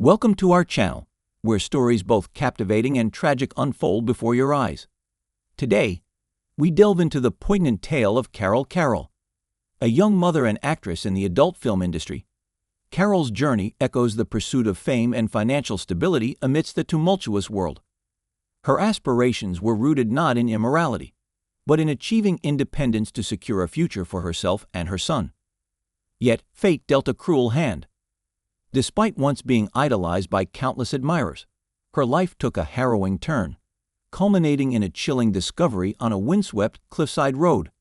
Welcome to our channel, where stories both captivating and tragic unfold before your eyes. Today, we delve into the poignant tale of Carol, a young mother and actress in the adult film industry. Carol's journey echoes the pursuit of fame and financial stability amidst the tumultuous world. Her aspirations were rooted not in immorality, but in achieving independence to secure a future for herself and her son. Yet fate dealt a cruel hand. Despite once being idolized by countless admirers, her life took a harrowing turn, culminating in a chilling discovery on a windswept cliffside road.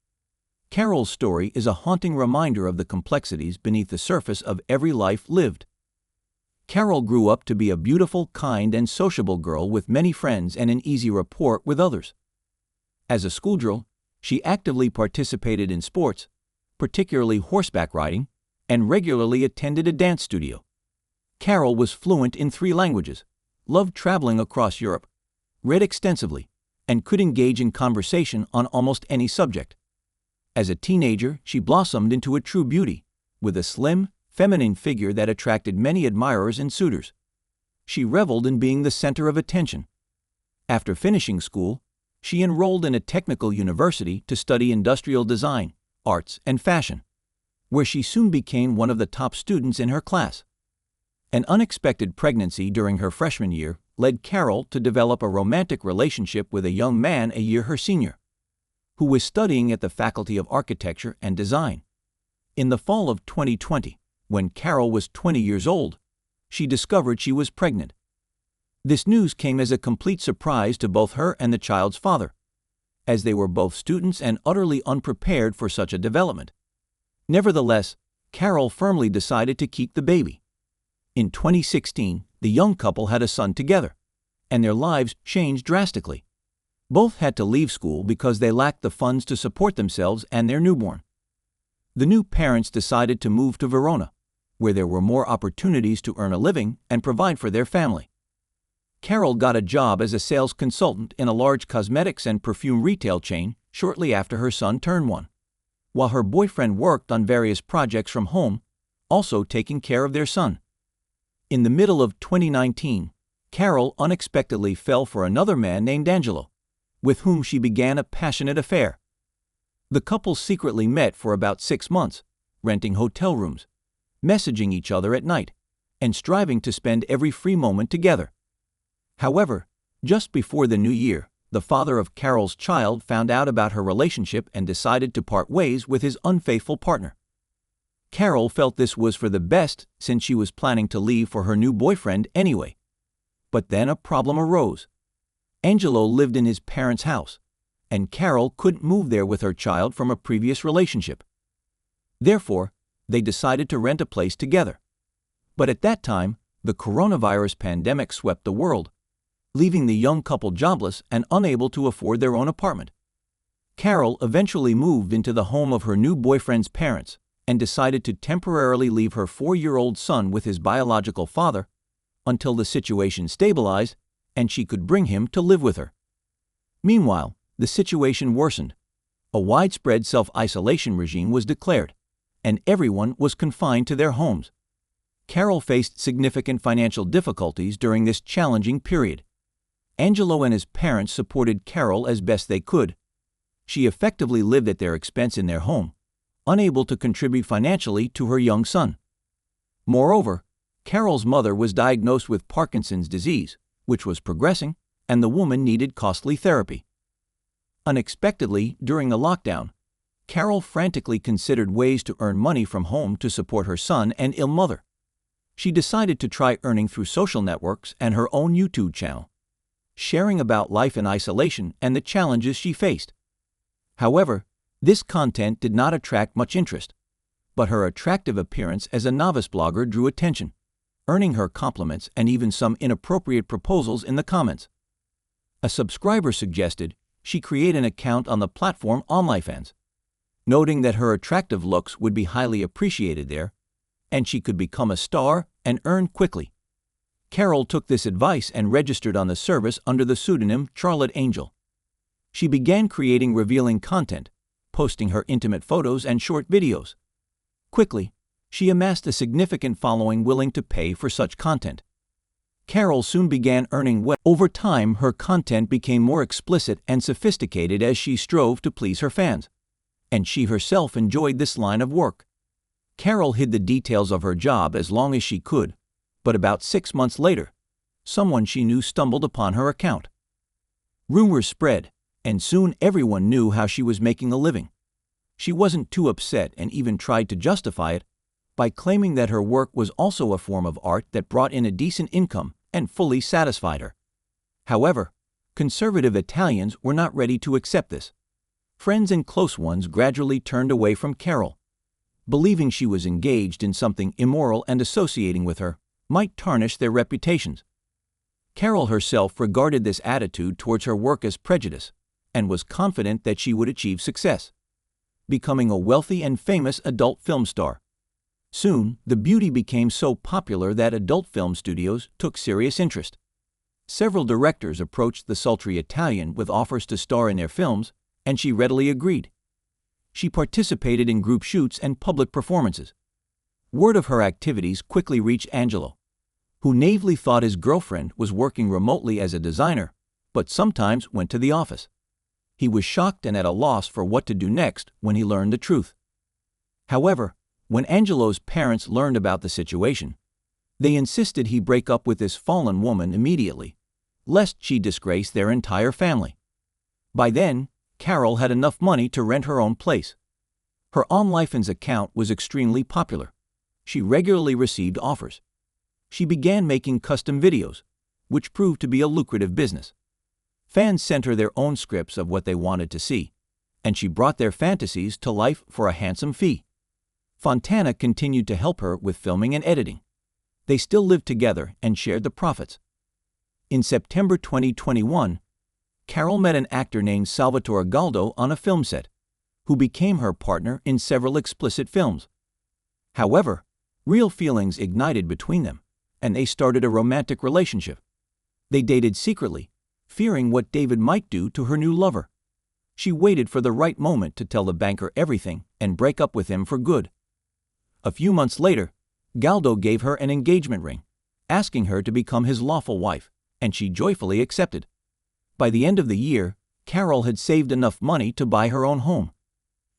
Carol's story is a haunting reminder of the complexities beneath the surface of every life lived. Carol grew up to be a beautiful, kind, and sociable girl with many friends and an easy rapport with others. As a schoolgirl, she actively participated in sports, particularly horseback riding, and regularly attended a dance studio. Carol was fluent in 3 languages, loved traveling across Europe, read extensively, and could engage in conversation on almost any subject. As a teenager, she blossomed into a true beauty, with a slim, feminine figure that attracted many admirers and suitors. She reveled in being the center of attention. After finishing school, she enrolled in a technical university to study industrial design, arts, and fashion, where she soon became one of the top students in her class. An unexpected pregnancy during her freshman year led Carol to develop a romantic relationship with a young man a year her senior, who was studying at the Faculty of Architecture and Design. In the fall of 2020, when Carol was 20 years old, she discovered she was pregnant. This news came as a complete surprise to both her and the child's father, as they were both students and utterly unprepared for such a development. Nevertheless, Carol firmly decided to keep the baby. In 2016, the young couple had a son together, and their lives changed drastically. Both had to leave school because they lacked the funds to support themselves and their newborn. The new parents decided to move to Verona, where there were more opportunities to earn a living and provide for their family. Carol got a job as a sales consultant in a large cosmetics and perfume retail chain shortly after her son turned 1, while her boyfriend worked on various projects from home, also taking care of their son. In the middle of 2019, Carol unexpectedly fell for another man named Angelo, with whom she began a passionate affair. The couple secretly met for about 6 months, renting hotel rooms, messaging each other at night, and striving to spend every free moment together. However, just before the new year, the father of Carol's child found out about her relationship and decided to part ways with his unfaithful partner. Carol felt this was for the best since she was planning to leave for her new boyfriend anyway. But then a problem arose. Angelo lived in his parents' house, and Carol couldn't move there with her child from a previous relationship. Therefore, they decided to rent a place together. But at that time, the coronavirus pandemic swept the world, leaving the young couple jobless and unable to afford their own apartment. Carol eventually moved into the home of her new boyfriend's parents and decided to temporarily leave her 4-year-old son with his biological father until the situation stabilized and she could bring him to live with her. Meanwhile, the situation worsened. A widespread self-isolation regime was declared, and everyone was confined to their homes. Carol faced significant financial difficulties during this challenging period. Angelo and his parents supported Carol as best they could. She effectively lived at their expense in their home, unable to contribute financially to her young son. Moreover, Carol's mother was diagnosed with Parkinson's disease, which was progressing, and the woman needed costly therapy. Unexpectedly, during the lockdown, Carol frantically considered ways to earn money from home to support her son and ill mother. She decided to try earning through social networks and her own YouTube channel, sharing about life in isolation and the challenges she faced. However, this content did not attract much interest, but her attractive appearance as a novice blogger drew attention, earning her compliments and even some inappropriate proposals in the comments. A subscriber suggested she create an account on the platform OnlyFans, noting that her attractive looks would be highly appreciated there, and she could become a star and earn quickly. Carol took this advice and registered on the service under the pseudonym Charlotte Angel. She began creating revealing content, posting her intimate photos and short videos. Quickly, she amassed a significant following willing to pay for such content, Carol soon began earning well. Over time, her content became more explicit and sophisticated as she strove to please her fans, and she herself enjoyed this line of work. Carol hid the details of her job as long as she could, but about 6 months later, someone she knew stumbled upon her account. Rumors spread, and soon everyone knew how she was making a living. She wasn't too upset and even tried to justify it by claiming that her work was also a form of art that brought in a decent income and fully satisfied her. However, conservative Italians were not ready to accept this. Friends and close ones gradually turned away from Carol, believing she was engaged in something immoral and associating with her might tarnish their reputations. Carol herself regarded this attitude towards her work as prejudice and was confident that she would achieve success, becoming a wealthy and famous adult film star. Soon, the beauty became so popular that adult film studios took serious interest. Several directors approached the sultry Italian with offers to star in their films, and she readily agreed. She participated in group shoots and public performances. Word of her activities quickly reached Angelo, who naively thought his girlfriend was working remotely as a designer, but sometimes went to the office. He was shocked and at a loss for what to do next when he learned the truth. However, when Angelo's parents learned about the situation, they insisted he break up with this fallen woman immediately, lest she disgrace their entire family. By then, Carol had enough money to rent her own place. Her OnlyFans account was extremely popular. She regularly received offers. She began making custom videos, which proved to be a lucrative business. Fans sent her their own scripts of what they wanted to see, and she brought their fantasies to life for a handsome fee. Fontana continued to help her with filming and editing. They still lived together and shared the profits. In September 2021, Carol met an actor named Salvatore Galdo on a film set, who became her partner in several explicit films. However, real feelings ignited between them, and they started a romantic relationship. They dated secretly, fearing what David might do to her new lover. She waited for the right moment to tell the banker everything and break up with him for good. A few months later, Galdo gave her an engagement ring, asking her to become his lawful wife, and she joyfully accepted. By the end of the year, Carol had saved enough money to buy her own home.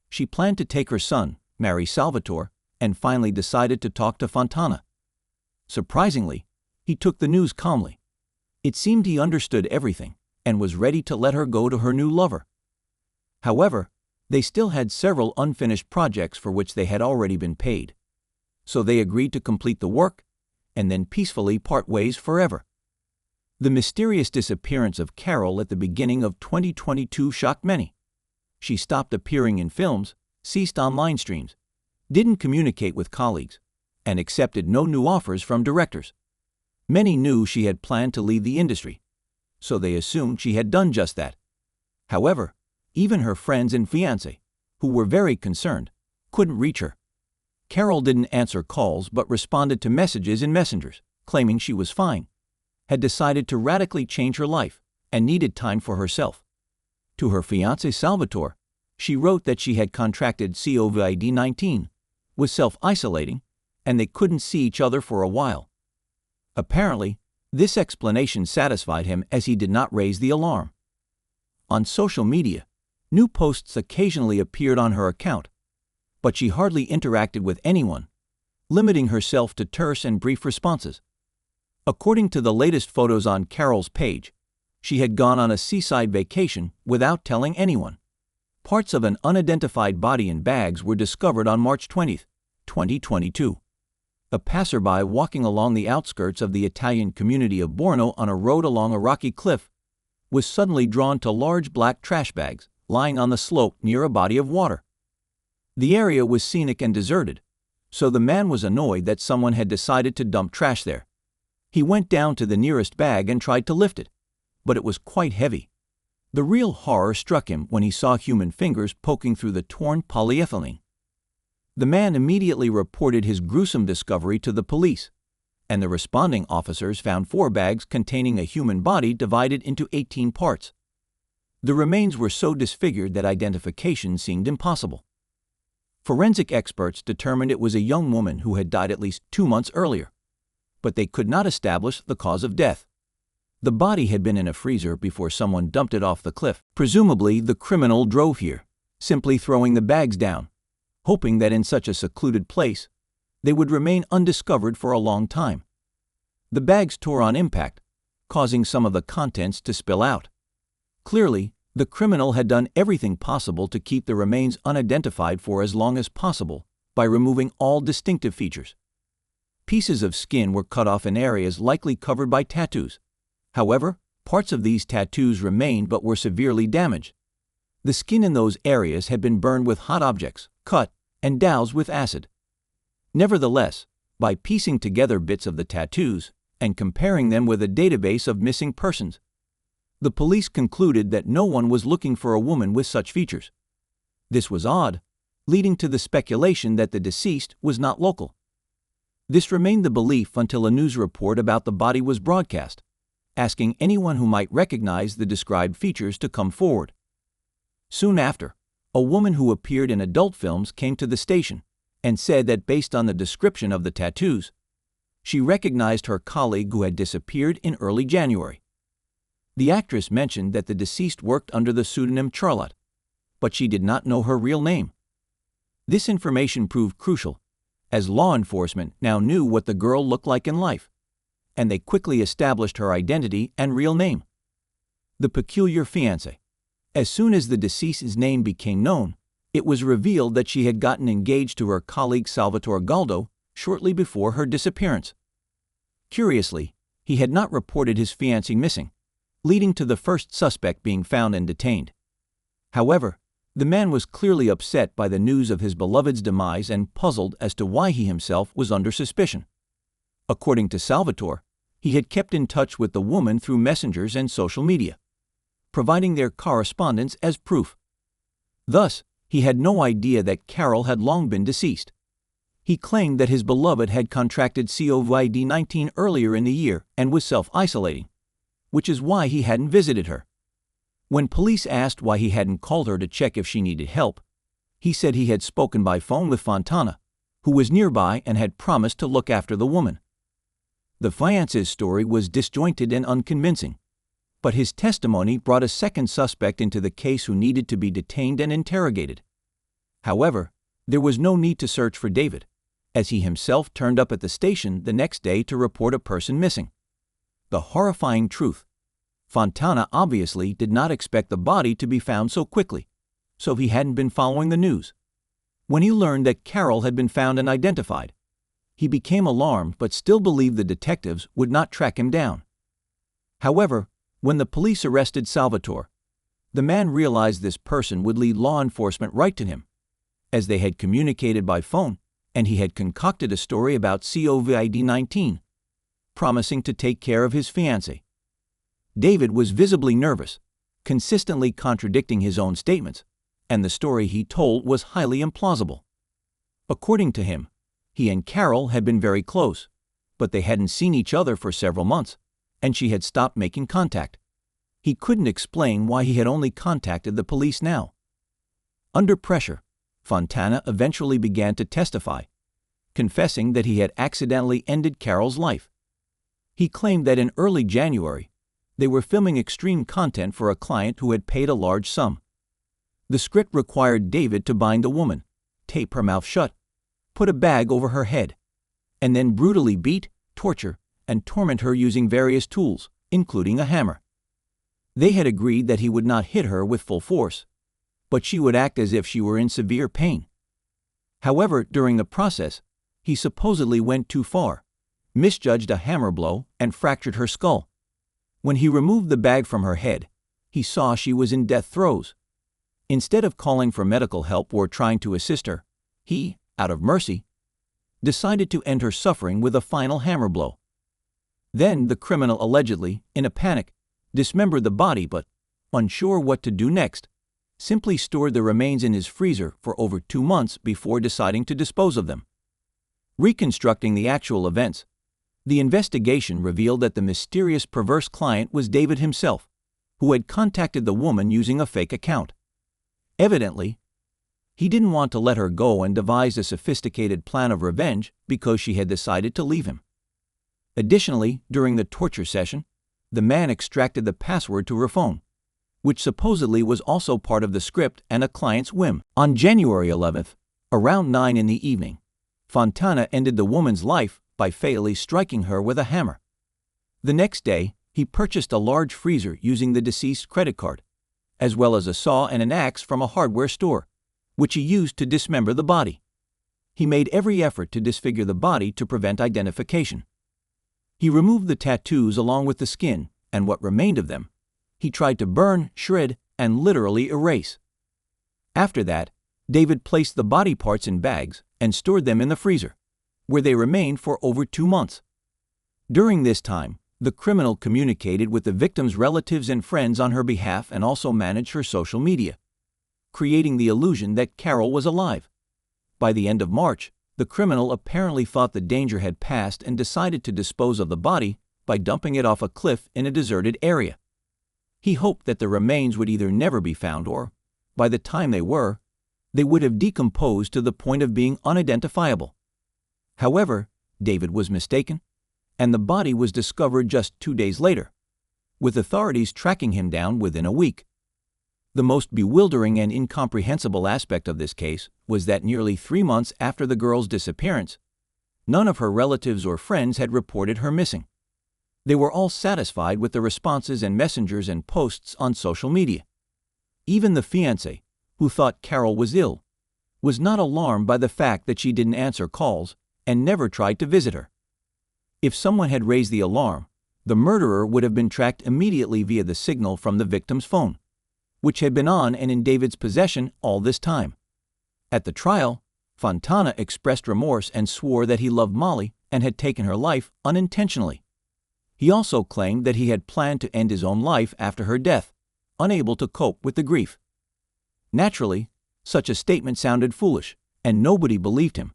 She planned to take her son, marry Salvatore, and finally decided to talk to Fontana. Surprisingly, he took the news calmly. It seemed he understood everything and was ready to let her go to her new lover. However, they still had several unfinished projects for which they had already been paid. So they agreed to complete the work and then peacefully part ways forever. The mysterious disappearance of Carol at the beginning of 2022 shocked many. She stopped appearing in films, ceased online streams, didn't communicate with colleagues, and accepted no new offers from directors. Many knew she had planned to leave the industry, so they assumed she had done just that. However, even her friends and fiancé, who were very concerned, couldn't reach her. Carol didn't answer calls but responded to messages in messengers, claiming she was fine, had decided to radically change her life, and needed time for herself. To her fiancé Salvatore, she wrote that she had contracted COVID-19, was self-isolating, and they couldn't see each other for a while. Apparently, this explanation satisfied him as he did not raise the alarm. On social media, new posts occasionally appeared on her account, but she hardly interacted with anyone, limiting herself to terse and brief responses. According to the latest photos on Carol's page, she had gone on a seaside vacation without telling anyone. Parts of an unidentified body in bags were discovered on March 20, 2022. A passerby walking along the outskirts of the Italian community of Borno on a road along a rocky cliff was suddenly drawn to large black trash bags lying on the slope near a body of water. The area was scenic and deserted, so the man was annoyed that someone had decided to dump trash there. He went down to the nearest bag and tried to lift it, but it was quite heavy. The real horror struck him when he saw human fingers poking through the torn polyethylene. The man immediately reported his gruesome discovery to the police, and the responding officers found 4 bags containing a human body divided into 18 parts. The remains were so disfigured that identification seemed impossible. Forensic experts determined it was a young woman who had died at least 2 months earlier. but they could not establish the cause of death. The body had been in a freezer before someone dumped it off the cliff. Presumably, the criminal drove here, simply throwing the bags down, hoping that in such a secluded place, they would remain undiscovered for a long time. The bags tore on impact, causing some of the contents to spill out. Clearly, the criminal had done everything possible to keep the remains unidentified for as long as possible by removing all distinctive features. Pieces of skin were cut off in areas likely covered by tattoos. However, parts of these tattoos remained but were severely damaged. The skin in those areas had been burned with hot objects, cut, and doused with acid. Nevertheless, by piecing together bits of the tattoos and comparing them with a database of missing persons, the police concluded that no one was looking for a woman with such features. This was odd, leading to the speculation that the deceased was not local. This remained the belief until a news report about the body was broadcast, asking anyone who might recognize the described features to come forward. Soon after, a woman who appeared in adult films came to the station and said that based on the description of the tattoos, she recognized her colleague who had disappeared in early January. The actress mentioned that the deceased worked under the pseudonym Charlotte, but she did not know her real name. This information proved crucial, as law enforcement now knew what the girl looked like in life, and they quickly established her identity and real name: the peculiar fiancé. As soon as the deceased's name became known, it was revealed that she had gotten engaged to her colleague Salvatore Galdo shortly before her disappearance. Curiously, he had not reported his fiancée missing, leading to the first suspect being found and detained. However, the man was clearly upset by the news of his beloved's demise and puzzled as to why he himself was under suspicion. According to Salvatore, he had kept in touch with the woman through messengers and social media, providing their correspondence as proof. Thus, he had no idea that Carol had long been deceased. He claimed that his beloved had contracted COVID-19 earlier in the year and was self-isolating, which is why he hadn't visited her. When police asked why he hadn't called her to check if she needed help, he said he had spoken by phone with Fontana, who was nearby and had promised to look after the woman. The fiancé's story was disjointed and unconvincing, but his testimony brought a second suspect into the case who needed to be detained and interrogated. However, there was no need to search for David, as he himself turned up at the station the next day to report a person missing. The horrifying truth: Fontana obviously did not expect the body to be found so quickly, so he hadn't been following the news. When he learned that Carol had been found and identified, he became alarmed but still believed the detectives would not track him down. However, when the police arrested Salvatore, the man realized this person would lead law enforcement right to him, as they had communicated by phone and he had concocted a story about COVID-19, promising to take care of his fiancée. David was visibly nervous, consistently contradicting his own statements, and the story he told was highly implausible. According to him, he and Carol had been very close, but they hadn't seen each other for several months, and she had stopped making contact. He couldn't explain why he had only contacted the police now. Under pressure, Fontana eventually began to testify, confessing that he had accidentally ended Carol's life. He claimed that in early January, they were filming extreme content for a client who had paid a large sum. The script required David to bind the woman, tape her mouth shut, put a bag over her head, and then brutally beat, torture, and torment her using various tools, including a hammer. They had agreed that he would not hit her with full force, but she would act as if she were in severe pain. However, during the process, he supposedly went too far, misjudged a hammer blow, and fractured her skull. When he removed the bag from her head, he saw she was in death throes. Instead of calling for medical help or trying to assist her, he, out of mercy, decided to end her suffering with a final hammer blow. Then the criminal allegedly, in a panic, dismembered the body but, unsure what to do next, simply stored the remains in his freezer for over 2 months before deciding to dispose of them. Reconstructing the actual events, the investigation revealed that the mysterious perverse client was David himself, who had contacted the woman using a fake account. Evidently, he didn't want to let her go and devised a sophisticated plan of revenge because she had decided to leave him. Additionally, during the torture session, the man extracted the password to her phone, which supposedly was also part of the script and a client's whim. On January 11th, around 9 in the evening, Fontana ended the woman's life by fatally striking her with a hammer. The next day, he purchased a large freezer using the deceased's credit card, as well as a saw and an axe from a hardware store, which he used to dismember the body. He made every effort to disfigure the body to prevent identification. He removed the tattoos along with the skin, and what remained of them, he tried to burn, shred, and literally erase. After that, David placed the body parts in bags and stored them in the freezer, where they remained for over 2 months. During this time, the criminal communicated with the victim's relatives and friends on her behalf and also managed her social media, creating the illusion that Carol was alive. By the end of March, the criminal apparently thought the danger had passed and decided to dispose of the body by dumping it off a cliff in a deserted area. He hoped that the remains would either never be found or, by the time they would have decomposed to the point of being unidentifiable. However, David was mistaken, and the body was discovered just 2 days later, with authorities tracking him down within a week. The most bewildering and incomprehensible aspect of this case was that nearly 3 months after the girl's disappearance, none of her relatives or friends had reported her missing. They were all satisfied with the responses and messengers and posts on social media. Even the fiancé, who thought Carol was ill, was not alarmed by the fact that she didn't answer calls and never tried to visit her. If someone had raised the alarm, the murderer would have been tracked immediately via the signal from the victim's phone, which had been on and in David's possession all this time. At the trial, Fontana expressed remorse and swore that he loved Molly and had taken her life unintentionally. He also claimed that he had planned to end his own life after her death, unable to cope with the grief. Naturally, such a statement sounded foolish, and nobody believed him,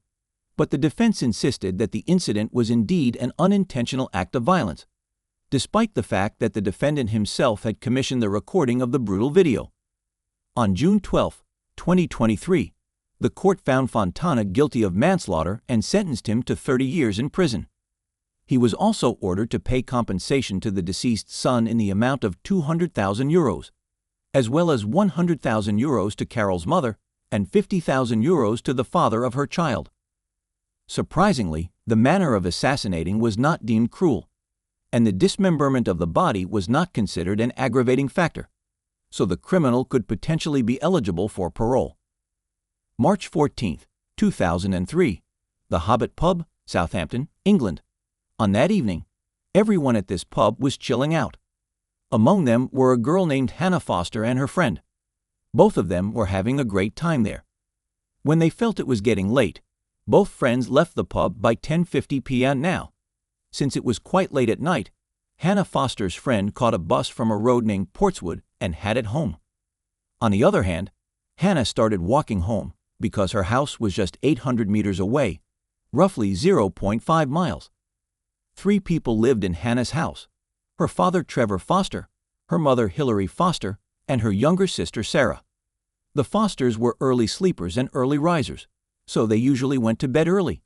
but the defense insisted that the incident was indeed an unintentional act of violence, despite the fact that the defendant himself had commissioned the recording of the brutal video. On June 12, 2023, the court found Fontana guilty of manslaughter and sentenced him to 30 years in prison. He was also ordered to pay compensation to the deceased son in the amount of 200,000 euros, as well as 100,000 euros to Carol's mother and 50,000 euros to the father of her child. Surprisingly, the manner of assassinating was not deemed cruel, and the dismemberment of the body was not considered an aggravating factor, so the criminal could potentially be eligible for parole. March 14, 2003, The Hobbit Pub, Southampton, England. On that evening, everyone at this pub was chilling out. Among them were a girl named Hannah Foster and her friend. Both of them were having a great time there. When they felt it was getting late, both friends left the pub by 10:50 p.m. Now, since it was quite late at night, Hannah Foster's friend caught a bus from a road named Portswood and had it home. On the other hand, Hannah started walking home because her house was just 800 meters away, roughly 0.5 miles. 3 people lived in Hannah's house: her father Trevor Foster, her mother Hilary Foster, and her younger sister Sarah. The Fosters were early sleepers and early risers, so they usually went to bed early.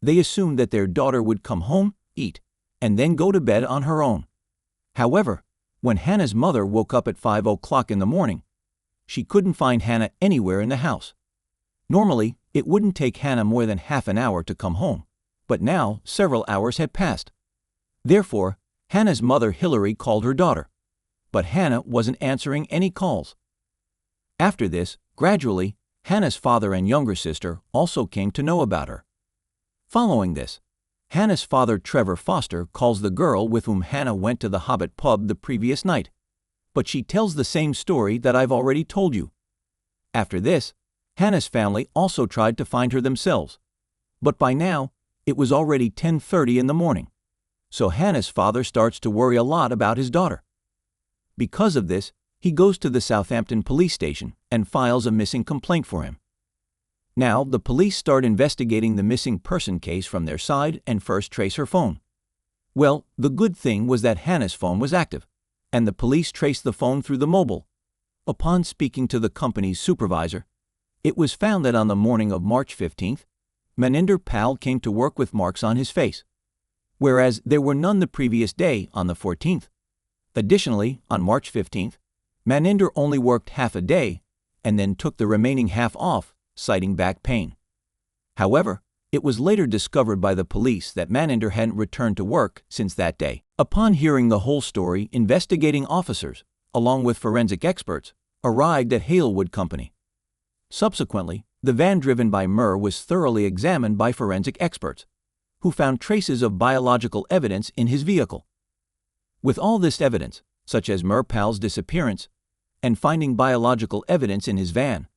They assumed that their daughter would come home, eat, and then go to bed on her own. However, when Hannah's mother woke up at 5 o'clock in the morning, she couldn't find Hannah anywhere in the house. Normally, it wouldn't take Hannah more than half an hour to come home, but now several hours had passed. Therefore, Hannah's mother Hilary called her daughter, but Hannah wasn't answering any calls. After this, gradually, Hannah's father and younger sister also came to know about her. Following this, Hannah's father Trevor Foster calls the girl with whom Hannah went to the Hobbit pub the previous night, but she tells the same story that I've already told you. After this, Hannah's family also tried to find her themselves, but by now, it was already 10:30 in the morning, so Hannah's father starts to worry a lot about his daughter. Because of this, he goes to the Southampton police station and files a missing complaint for him. Now, the police start investigating the missing person case from their side and first trace her phone. Well, the good thing was that Hannah's phone was active, and the police traced the phone through the mobile. Upon speaking to the company's supervisor, it was found that on the morning of March 15th, Maninder Pal came to work with marks on his face. whereas there were none the previous day on the 14th. Additionally, on March 15th, Maninder only worked half a day and then took the remaining half off, citing back pain. However, it was later discovered by the police that Maninder hadn't returned to work since that day. Upon hearing the whole story, investigating officers, along with forensic experts, arrived at Halewood Company. Subsequently, the van driven by Murr was thoroughly examined by forensic experts, who found traces of biological evidence in his vehicle. With all this evidence, such as Murr Pal's disappearance, and finding biological evidence in his van,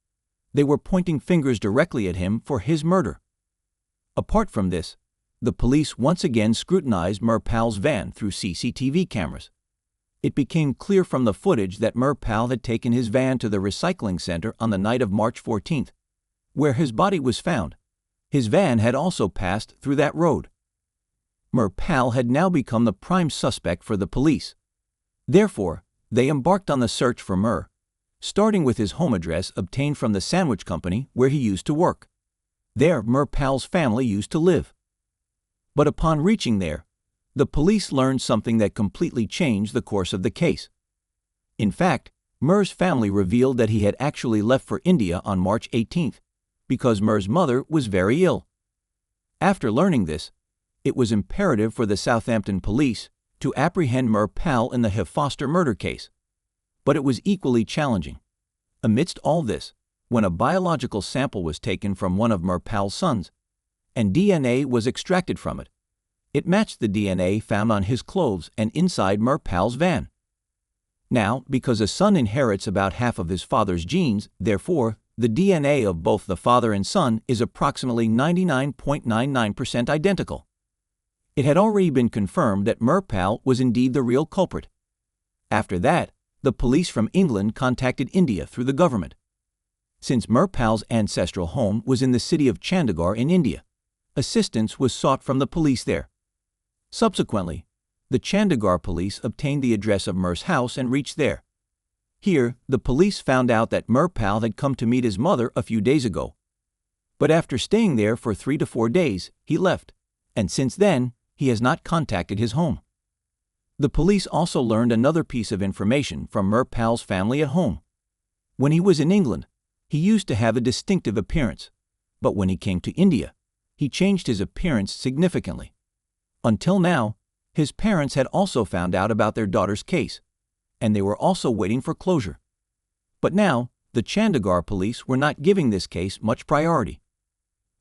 they were pointing fingers directly at him for his murder. Apart from this, the police once again scrutinized Murr Pal's van through CCTV cameras. It became clear from the footage that Murr Pal had taken his van to the recycling center on the night of March 14th, where his body was found. His van had also passed through that road. Murr Pal had now become the prime suspect for the police. Therefore, they embarked on the search for Murr, starting with his home address obtained from the sandwich company where he used to work. There, Murr Pal's family used to live. But upon reaching there, the police learned something that completely changed the course of the case. In fact, Murr's family revealed that he had actually left for India on March 18th because Murr's mother was very ill. After learning this, it was imperative for the Southampton police to apprehend Murr Pal in the Foster murder case. But it was equally challenging. Amidst all this, when a biological sample was taken from one of Murr Pal's sons, and DNA was extracted from it, it matched the DNA found on his clothes and inside Murr Pal's van. Now, because a son inherits about half of his father's genes, therefore, the DNA of both the father and son is approximately 99.99% identical. It had already been confirmed that Murr Pal was indeed the real culprit. After that, the police from England contacted India through the government. Since Murr Pal's ancestral home was in the city of Chandigarh in India, assistance was sought from the police there. Subsequently, the Chandigarh police obtained the address of Murr's house and reached there. Here, the police found out that Murr Pal had come to meet his mother a few days ago. But after staying there for 3 to 4 days, he left, and since then, he has not contacted his home. The police also learned another piece of information from Murr Pal's family at home. When he was in England, he used to have a distinctive appearance, but when he came to India, he changed his appearance significantly. Until now, his parents had also found out about their daughter's case, and they were also waiting for closure. But now, the Chandigarh police were not giving this case much priority.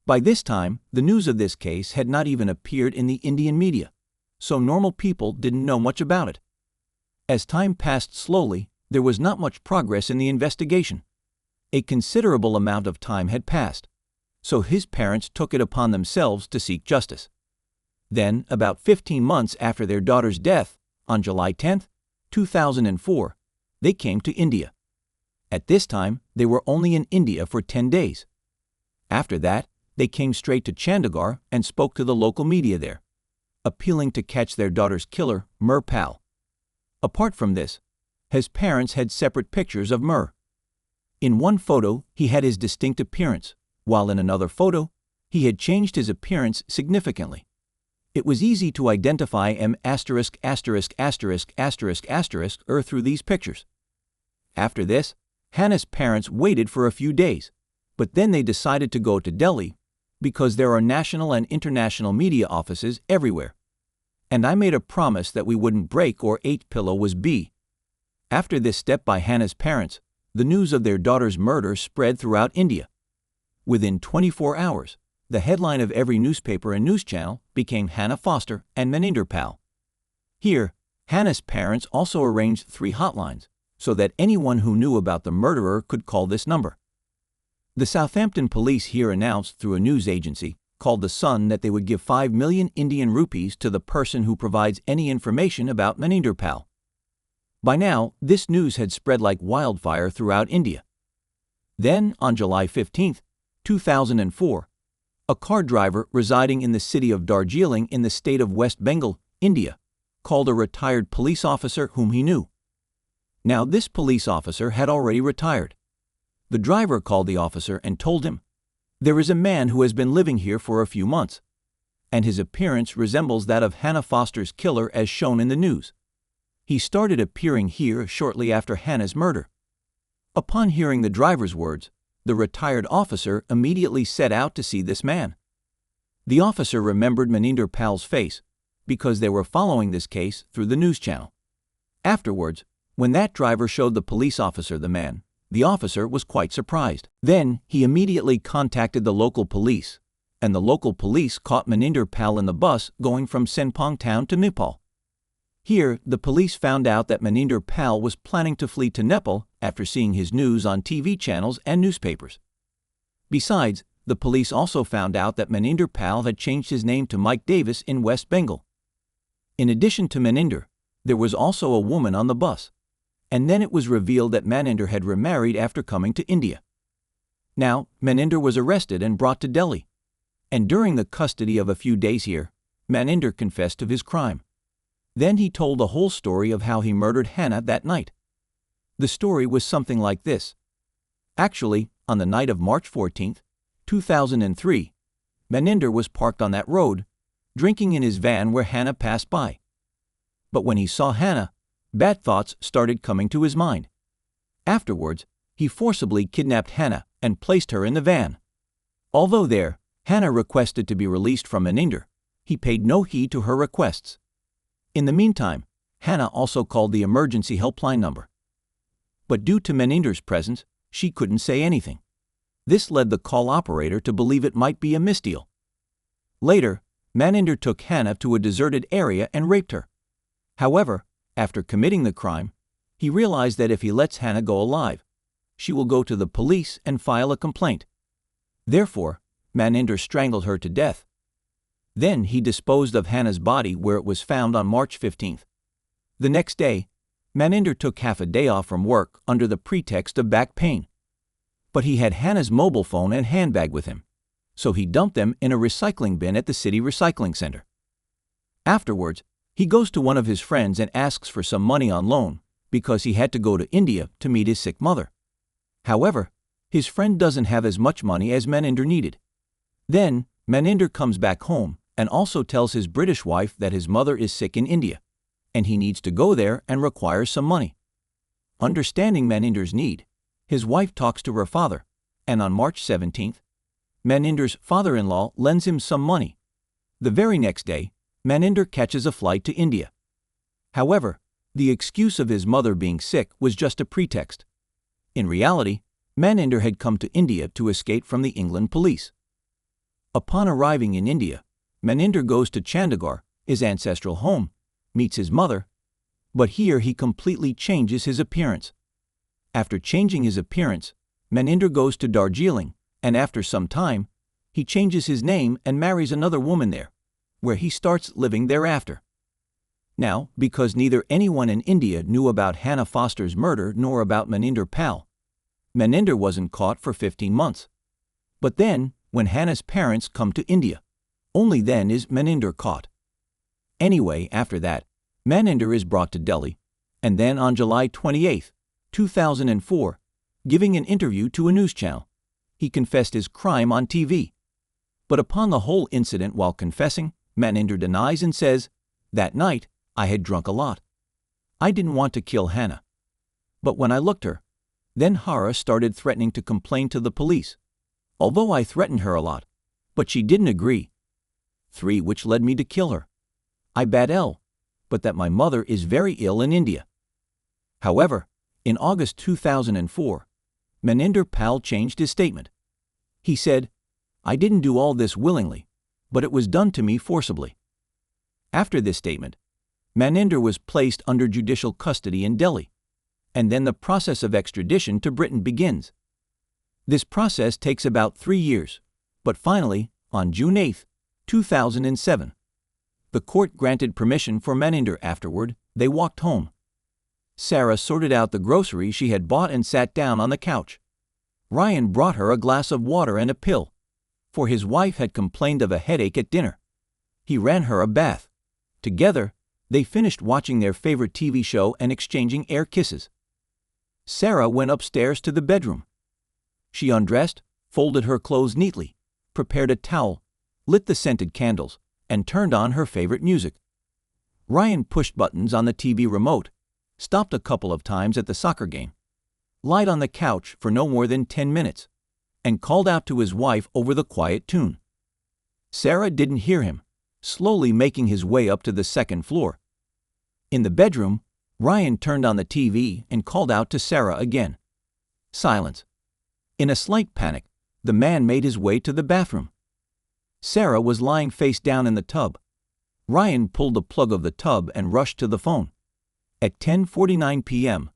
By this time, the news of this case had not even appeared in the Indian media, so normal people didn't know much about it. As time passed slowly, there was not much progress in the investigation. A considerable amount of time had passed, so his parents took it upon themselves to seek justice. Then, about 15 months after their daughter's death, on July 10, 2004, they came to India. At this time, they were only in India for 10 days. After that, they came straight to Chandigarh and spoke to the local media there, appealing to catch their daughter's killer, Murr Pal. Apart from this, his parents had separate pictures of Murr. In one photo, he had his distinct appearance, while in another photo, he had changed his appearance significantly. It was easy to identify him through these pictures. After this, Hannah's parents waited for a few days, but then they decided to go to Delhi because there are national and international media offices everywhere. And I made a promise that we wouldn't break or pillow was B. After this step by Hannah's parents, the news of their daughter's murder spread throughout India. Within 24 hours, the headline of every newspaper and news channel became Hannah Foster and Maninder Pal. Here, Hannah's parents also arranged 3 hotlines so that anyone who knew about the murderer could call this number. The Southampton police here announced through a news agency called The Sun that they would give 5 million Indian rupees to the person who provides any information about Maninder Pal. By now, this news had spread like wildfire throughout India. Then, on July 15, 2004, a car driver residing in the city of Darjeeling in the state of West Bengal, India, called a retired police officer whom he knew. Now, this police officer had already retired. The driver called the officer and told him, "There is a man who has been living here for a few months. and his appearance resembles that of Hannah Foster's killer as shown in the news. He started appearing here shortly after Hannah's murder. Upon hearing the driver's words, the retired officer immediately set out to see this man. The officer remembered Maninder Pal's face because they were following this case through the news channel. Afterwards, when that driver showed the police officer the man, the officer was quite surprised. Then he immediately contacted the local police, and the local police caught Maninder Pal in the bus going from Sempong town to Nepal. Here, the police found out that Maninder Pal was planning to flee to Nepal after seeing his news on TV channels and newspapers. Besides, the police also found out that Maninder Pal had changed his name to Mike Davis in West Bengal. In addition to Maninder, there was also a woman on the bus, and then it was revealed that Maninder had remarried after coming to India. Now, Maninder was arrested and brought to Delhi, and during the custody of a few days here, Maninder confessed of his crime. Then he told the whole story of how he murdered Hannah that night. The story was something like this. Actually, on the night of March 14, 2003, Maninder was parked on that road, drinking in his van where Hannah passed by. But when he saw Hannah, bad thoughts started coming to his mind. Afterwards, he forcibly kidnapped Hannah and placed her in the van. Although there, Hannah requested to be released from Maninder. He paid no heed to her requests. In the meantime, Hannah also called the emergency helpline number. But due to Maninder's presence, she couldn't say anything. This led the call operator to believe it might be a misdeal. Later, Maninder took Hannah to a deserted area and raped her. However, after committing the crime, he realized that if he lets Hannah go alive, she will go to the police and file a complaint. Therefore, Maninder strangled her to death. Then he disposed of Hannah's body where it was found on March 15th. The next day, Maninder took half a day off from work under the pretext of back pain. But he had Hannah's mobile phone and handbag with him, so he dumped them in a recycling bin at the city recycling center. Afterwards, he goes to one of his friends and asks for some money on loan because he had to go to India to meet his sick mother. However, his friend doesn't have as much money as Maninder needed. Then, Maninder comes back home and also tells his British wife that his mother is sick in India, and he needs to go there and requires some money. Understanding Maninder's need, his wife talks to her father, and on March 17th, Maninder's father-in-law lends him some money. The very next day, Maninder catches a flight to India. However, the excuse of his mother being sick was just a pretext. In reality, Maninder had come to India to escape from the England police. Upon arriving in India, Maninder goes to Chandigarh, his ancestral home, meets his mother, but here he completely changes his appearance. After changing his appearance, Maninder goes to Darjeeling, and after some time, he changes his name and marries another woman there, where he starts living thereafter. Now, because neither anyone in India knew about Hannah Foster's murder nor about Maninder Pal, Maninder wasn't caught for 15 months. But then, when Hannah's parents come to India, only then is Maninder caught. Anyway, after that, Maninder is brought to Delhi, and then on July 28, 2004, giving an interview to a news channel, he confessed his crime on TV. But upon the whole incident while confessing, Maninder denies and says, "That night, I had drunk a lot. I didn't want to kill Hannah. But when I looked her, then Hara started threatening to complain to the police, although I threatened her a lot, but she didn't agree. 3, which led me to kill her. I bad L, but that my mother is very ill in India." However, in August 2004, Maninder Pal changed his statement. He said, "I didn't do all this willingly, but it was done to me forcibly." After this statement, Maninder was placed under judicial custody in Delhi, and then the process of extradition to Britain begins. This process takes about 3 years, but finally, on June 8, 2007, the court granted permission for Maninder. Afterward, they walked home. Sarah sorted out the groceries she had bought and sat down on the couch. Ryan brought her a glass of water and a pill, for his wife had complained of a headache at dinner. He ran her a bath. Together, they finished watching their favorite TV show and exchanging air kisses. Sarah went upstairs to the bedroom. She undressed, folded her clothes neatly, prepared a towel, lit the scented candles, and turned on her favorite music. Ryan pushed buttons on the TV remote, stopped a couple of times at the soccer game, lied on the couch for no more than 10 minutes, and called out to his wife over the quiet tune. Sarah didn't hear him, slowly making his way up to the second floor. In the bedroom, Ryan turned on the TV and called out to Sarah again. Silence. In a slight panic, the man made his way to the bathroom. Sarah was lying face down in the tub. Ryan pulled the plug of the tub and rushed to the phone. At 10:49 p.m.,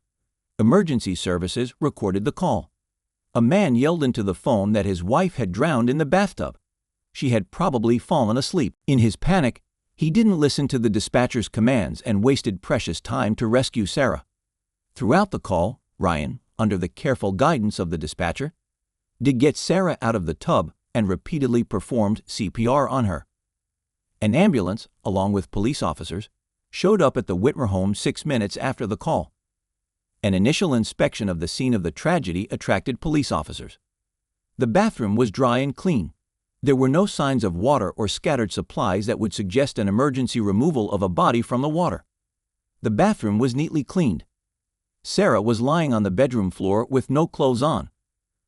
emergency services recorded the call. A man yelled into the phone that his wife had drowned in the bathtub. She had probably fallen asleep. In his panic, he didn't listen to the dispatcher's commands and wasted precious time to rescue Sarah. Throughout the call, Ryan, under the careful guidance of the dispatcher, did get Sarah out of the tub and repeatedly performed CPR on her. An ambulance, along with police officers, showed up at the Whitmer home 6 minutes after the call. An initial inspection of the scene of the tragedy attracted police officers. The bathroom was dry and clean. There were no signs of water or scattered supplies that would suggest an emergency removal of a body from the water. The bathroom was neatly cleaned. Sarah was lying on the bedroom floor with no clothes on,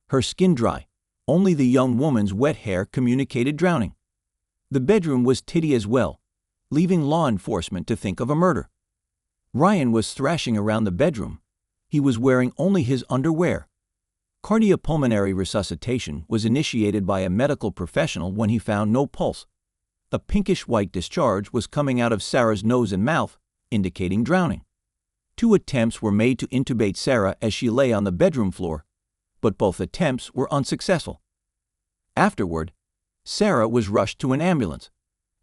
her skin dry. Only the young woman's wet hair communicated drowning. The bedroom was tiddy as well, leaving law enforcement to think of a murder. Ryan was thrashing around the bedroom. He was wearing only his underwear. Cardiopulmonary resuscitation was initiated by a medical professional when he found no pulse. A pinkish-white discharge was coming out of Sarah's nose and mouth, indicating drowning. 2 attempts were made to intubate Sarah as she lay on the bedroom floor, but both attempts were unsuccessful. Afterward, Sarah was rushed to an ambulance,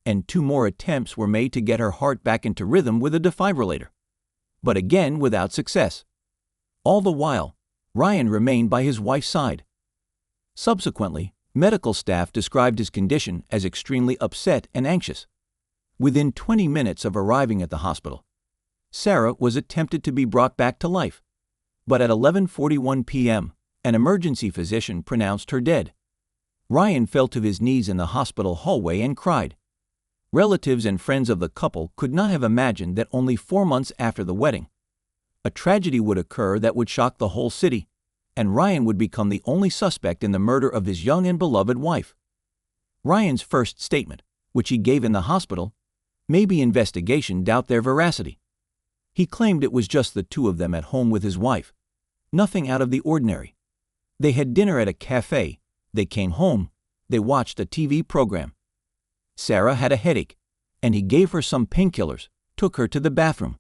and 2 more attempts were made to get her heart back into rhythm with a defibrillator, but again without success. All the while, Ryan remained by his wife's side. Subsequently, medical staff described his condition as extremely upset and anxious. Within 20 minutes of arriving at the hospital, Sarah was attempted to be brought back to life, but at 11:41 p.m., an emergency physician pronounced her dead. Ryan fell to his knees in the hospital hallway and cried. Relatives and friends of the couple could not have imagined that only 4 months after the wedding, a tragedy would occur that would shock the whole city, and Ryan would become the only suspect in the murder of his young and beloved wife. Ryan's first statement, which he gave in the hospital, made the investigation doubt their veracity. He claimed it was just the 2 of them at home with his wife. Nothing out of the ordinary. They had dinner at a cafe. They came home. They watched a TV program. Sarah had a headache, and he gave her some painkillers, took her to the bathroom.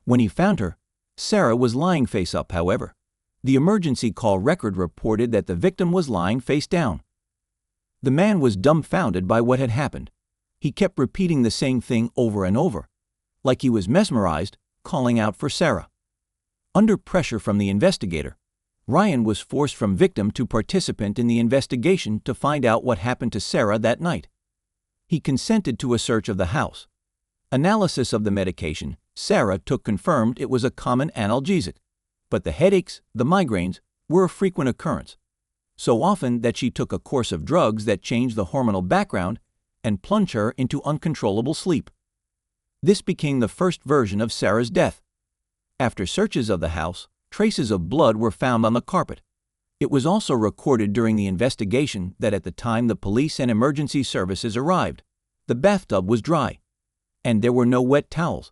When he found her, Sarah was lying face up, however. The emergency call record reported that the victim was lying face down. The man was dumbfounded by what had happened. He kept repeating the same thing over and over, like he was mesmerized, calling out for Sarah. Under pressure from the investigator, Ryan was forced from victim to participant in the investigation to find out what happened to Sarah that night. He consented to a search of the house. Analysis of the medication Sarah took confirmed it was a common analgesic, but the headaches, the migraines, were a frequent occurrence, so often that she took a course of drugs that changed the hormonal background and plunged her into uncontrollable sleep. This became the first version of Sarah's death. After searches of the house, traces of blood were found on the carpet. It was also recorded during the investigation that at the time the police and emergency services arrived, the bathtub was dry, and there were no wet towels.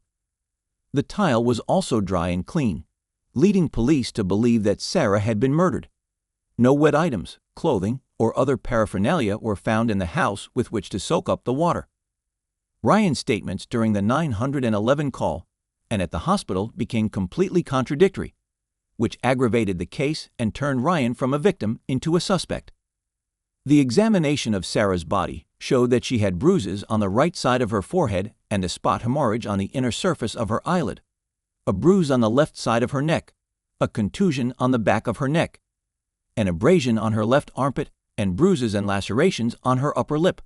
The tile was also dry and clean, leading police to believe that Sarah had been murdered. No wet items, clothing, or other paraphernalia were found in the house with which to soak up the water. Ryan's statements during the 911 call and at the hospital became completely contradictory, which aggravated the case and turned Ryan from a victim into a suspect. The examination of Sarah's body showed that she had bruises on the right side of her forehead and a spot hemorrhage on the inner surface of her eyelid, a bruise on the left side of her neck, a contusion on the back of her neck, an abrasion on her left armpit, and bruises and lacerations on her upper lip.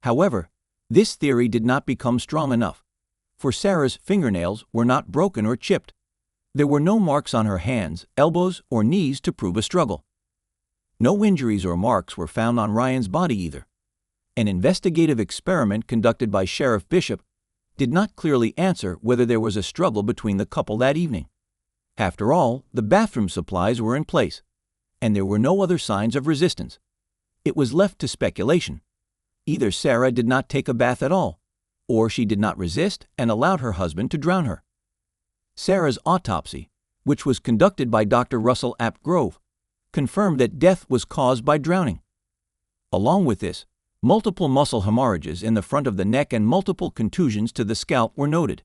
However, this theory did not become strong enough, for Sarah's fingernails were not broken or chipped. There were no marks on her hands, elbows, or knees to prove a struggle. No injuries or marks were found on Ryan's body either, An investigative experiment conducted by Sheriff Bishop did not clearly answer whether there was a struggle between the couple that evening. After all, the bathroom supplies were in place, and there were no other signs of resistance. It was left to speculation. Either Sarah did not take a bath at all, or she did not resist and allowed her husband to drown her. Sarah's autopsy, which was conducted by Dr. Russell Ap Grove, confirmed that death was caused by drowning. Along with this, multiple muscle hemorrhages in the front of the neck and multiple contusions to the scalp were noted.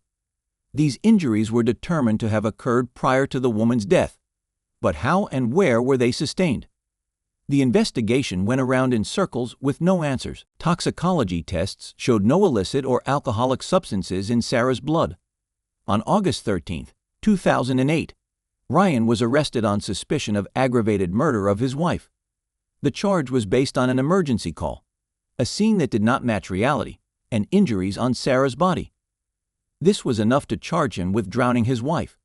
These injuries were determined to have occurred prior to the woman's death, but how and where were they sustained? The investigation went around in circles with no answers. Toxicology tests showed no illicit or alcoholic substances in Sarah's blood. On August 13, 2008, Ryan was arrested on suspicion of aggravated murder of his wife. The charge was based on an emergency call, a scene that did not match reality, and injuries on Sarah's body. This was enough to charge him with drowning his wife.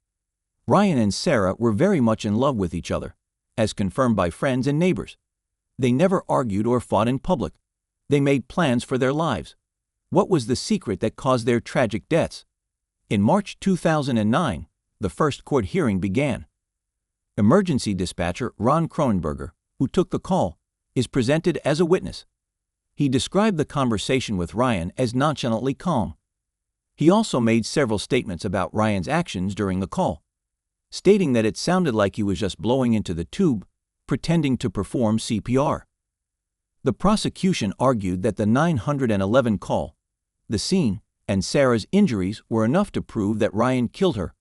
Ryan and Sarah were very much in love with each other, as confirmed by friends and neighbors. They never argued or fought in public. They made plans for their lives. What was the secret that caused their tragic deaths? In March 2009, the first court hearing began. Emergency dispatcher Ron Cronenberger, who took the call, is presented as a witness. He described the conversation with Ryan as nonchalantly calm. He also made several statements about Ryan's actions during the call, stating that it sounded like he was just blowing into the tube, pretending to perform CPR. The prosecution argued that the 911 call, the scene, and Sarah's injuries were enough to prove that Ryan killed her,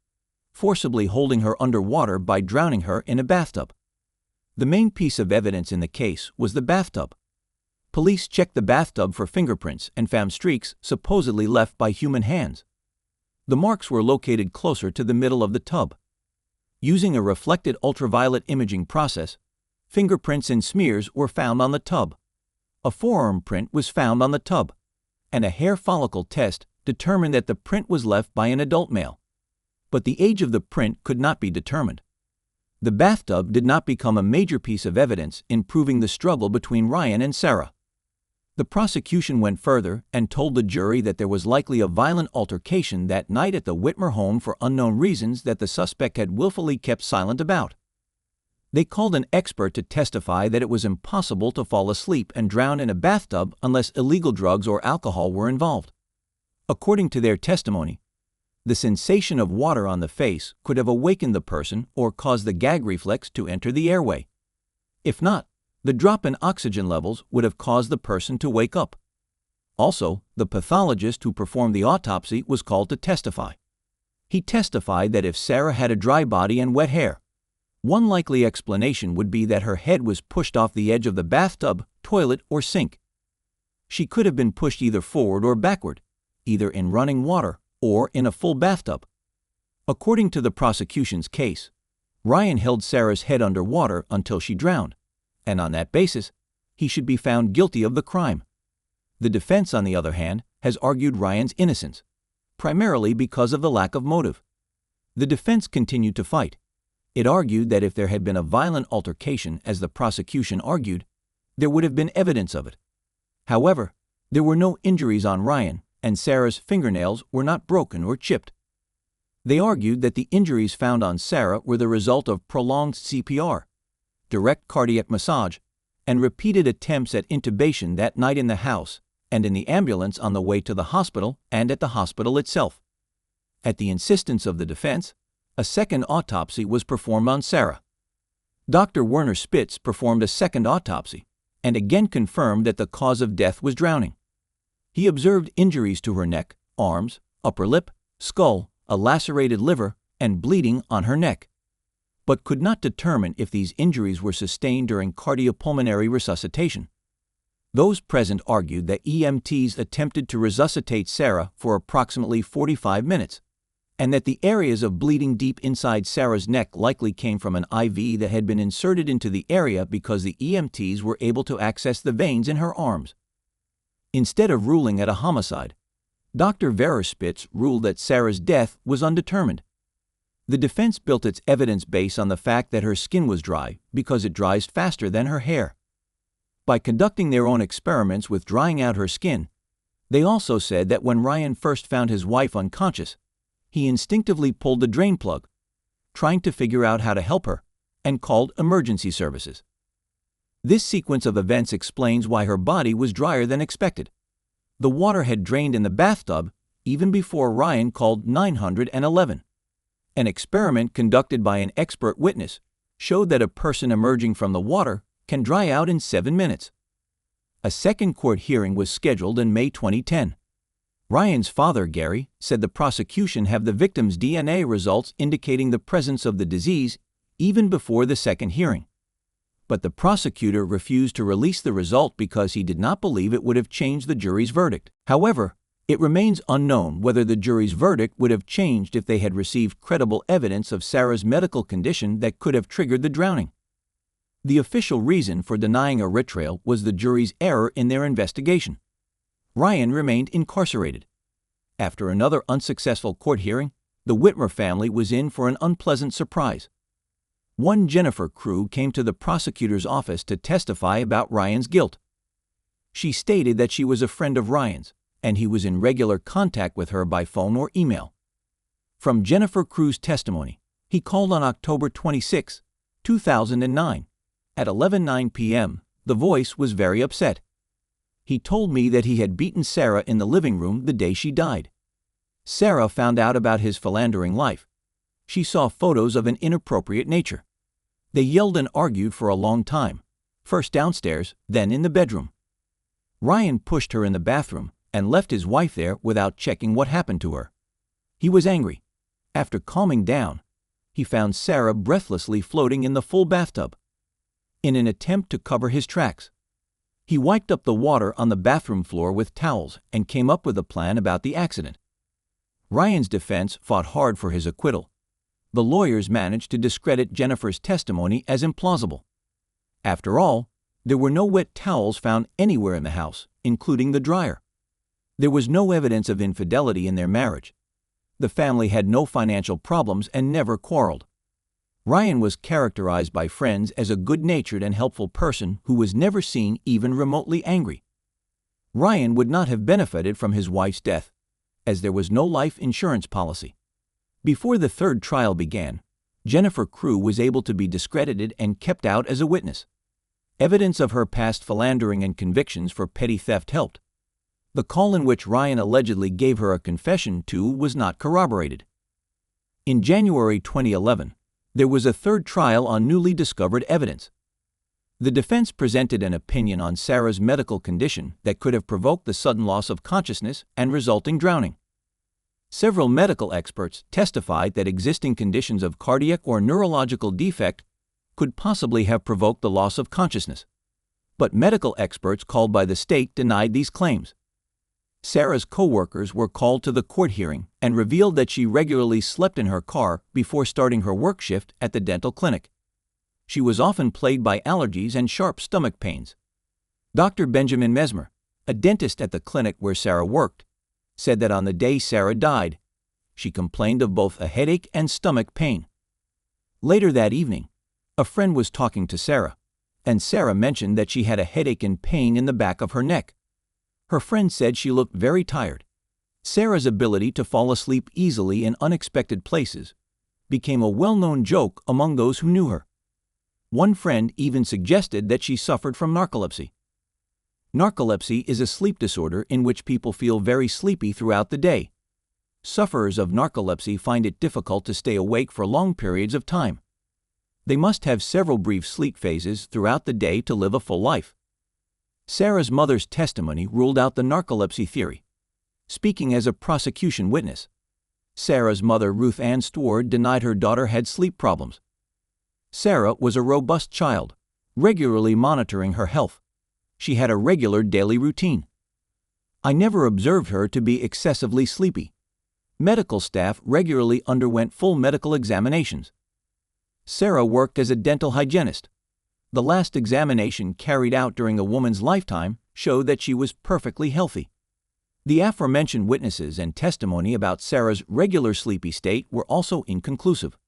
forcibly holding her underwater by drowning her in a bathtub. The main piece of evidence in the case was the bathtub. Police checked the bathtub for fingerprints and found streaks supposedly left by human hands. The marks were located closer to the middle of the tub. Using a reflected ultraviolet imaging process, fingerprints and smears were found on the tub. A forearm print was found on the tub, and a hair follicle test determined that the print was left by an adult male. But the age of the print could not be determined. The bathtub did not become a major piece of evidence in proving the struggle between Ryan and Sarah. The prosecution went further and told the jury that there was likely a violent altercation that night at the Whitmer home for unknown reasons that the suspect had willfully kept silent about. They called an expert to testify that it was impossible to fall asleep and drown in a bathtub unless illegal drugs or alcohol were involved. According to their testimony, the sensation of water on the face could have awakened the person or caused the gag reflex to enter the airway. If not, the drop in oxygen levels would have caused the person to wake up. Also, the pathologist who performed the autopsy was called to testify. He testified that if Sarah had a dry body and wet hair, one likely explanation would be that her head was pushed off the edge of the bathtub, toilet, or sink. She could have been pushed either forward or backward, either in running water or in a full bathtub. According to the prosecution's case, Ryan held Sarah's head underwater until she drowned, and on that basis, he should be found guilty of the crime. The defense, on the other hand, has argued Ryan's innocence, primarily because of the lack of motive. The defense continued to fight. It argued that if there had been a violent altercation, as the prosecution argued, there would have been evidence of it. However, there were no injuries on Ryan, and Sarah's fingernails were not broken or chipped. They argued that the injuries found on Sarah were the result of prolonged CPR, direct cardiac massage, and repeated attempts at intubation that night in the house and in the ambulance on the way to the hospital and at the hospital itself. At the insistence of the defense, a second autopsy was performed on Sarah. Dr. Werner Spitz performed a second autopsy and again confirmed that the cause of death was drowning. He observed injuries to her neck, arms, upper lip, skull, a lacerated liver, and bleeding on her neck, but could not determine if these injuries were sustained during cardiopulmonary resuscitation. Those present argued that EMTs attempted to resuscitate Sarah for approximately 45 minutes, and that the areas of bleeding deep inside Sarah's neck likely came from an IV that had been inserted into the area because the EMTs were able to access the veins in her arms. Instead of ruling it a homicide, Dr. Werner Spitz ruled that Sarah's death was undetermined. The defense built its evidence base on the fact that her skin was dry because it dries faster than her hair. By conducting their own experiments with drying out her skin, they also said that when Ryan first found his wife unconscious, he instinctively pulled the drain plug, trying to figure out how to help her, and called emergency services. This sequence of events explains why her body was drier than expected. The water had drained in the bathtub even before Ryan called 911. An experiment conducted by an expert witness showed that a person emerging from the water can dry out in 7 minutes. A second court hearing was scheduled in May 2010. Ryan's father, Gary, said the prosecution have the victim's DNA results indicating the presence of the disease even before the second hearing. But the prosecutor refused to release the result because he did not believe it would have changed the jury's verdict. However, it remains unknown whether the jury's verdict would have changed if they had received credible evidence of Sarah's medical condition that could have triggered the drowning. The official reason for denying a writ trial was the jury's error in their investigation. Ryan remained incarcerated. After another unsuccessful court hearing, the Whitmer family was in for an unpleasant surprise. One Jennifer Crew came to the prosecutor's office to testify about Ryan's guilt. She stated that she was a friend of Ryan's, and he was in regular contact with her by phone or email. From Jennifer Crew's testimony, he called on October 26, 2009. At 11:09 p.m., the voice was very upset. He told me that he had beaten Sarah in the living room the day she died. Sarah found out about his philandering life. She saw photos of an inappropriate nature. They yelled and argued for a long time, first downstairs, then in the bedroom. Ryan pushed her in the bathroom and left his wife there without checking what happened to her. He was angry. After calming down, he found Sarah breathlessly floating in the full bathtub. In an attempt to cover his tracks, he wiped up the water on the bathroom floor with towels and came up with a plan about the accident. Ryan's defense fought hard for his acquittal. The lawyers managed to discredit Jennifer's testimony as implausible. After all, there were no wet towels found anywhere in the house, including the dryer. There was no evidence of infidelity in their marriage. The family had no financial problems and never quarreled. Ryan was characterized by friends as a good-natured and helpful person who was never seen even remotely angry. Ryan would not have benefited from his wife's death, as there was no life insurance policy. Before the third trial began, Jennifer Crew was able to be discredited and kept out as a witness. Evidence of her past philandering and convictions for petty theft helped. The call in which Ryan allegedly gave her a confession to was not corroborated. In January 2011, there was a third trial on newly discovered evidence. The defense presented an opinion on Sarah's medical condition that could have provoked the sudden loss of consciousness and resulting drowning. Several medical experts testified that existing conditions of cardiac or neurological defect could possibly have provoked the loss of consciousness. But medical experts called by the state denied these claims. Sarah's co-workers were called to the court hearing and revealed that she regularly slept in her car before starting her work shift at the dental clinic. She was often plagued by allergies and sharp stomach pains. Dr. Benjamin Mesmer, a dentist at the clinic where Sarah worked, said that on the day Sarah died, she complained of both a headache and stomach pain. Later that evening, a friend was talking to Sarah, and Sarah mentioned that she had a headache and pain in the back of her neck. Her friend said she looked very tired. Sarah's ability to fall asleep easily in unexpected places became a well-known joke among those who knew her. One friend even suggested that she suffered from narcolepsy. Narcolepsy is a sleep disorder in which people feel very sleepy throughout the day. Sufferers of narcolepsy find it difficult to stay awake for long periods of time. They must have several brief sleep phases throughout the day to live a full life. Sarah's mother's testimony ruled out the narcolepsy theory. Speaking as a prosecution witness, Sarah's mother, Ruth Ann Stewart, denied her daughter had sleep problems. Sarah was a robust child, regularly monitoring her health. She had a regular daily routine. I never observed her to be excessively sleepy. Medical staff regularly underwent full medical examinations. Sarah worked as a dental hygienist. The last examination carried out during a woman's lifetime showed that she was perfectly healthy. The aforementioned witnesses and testimony about Sarah's regular sleepy state were also inconclusive.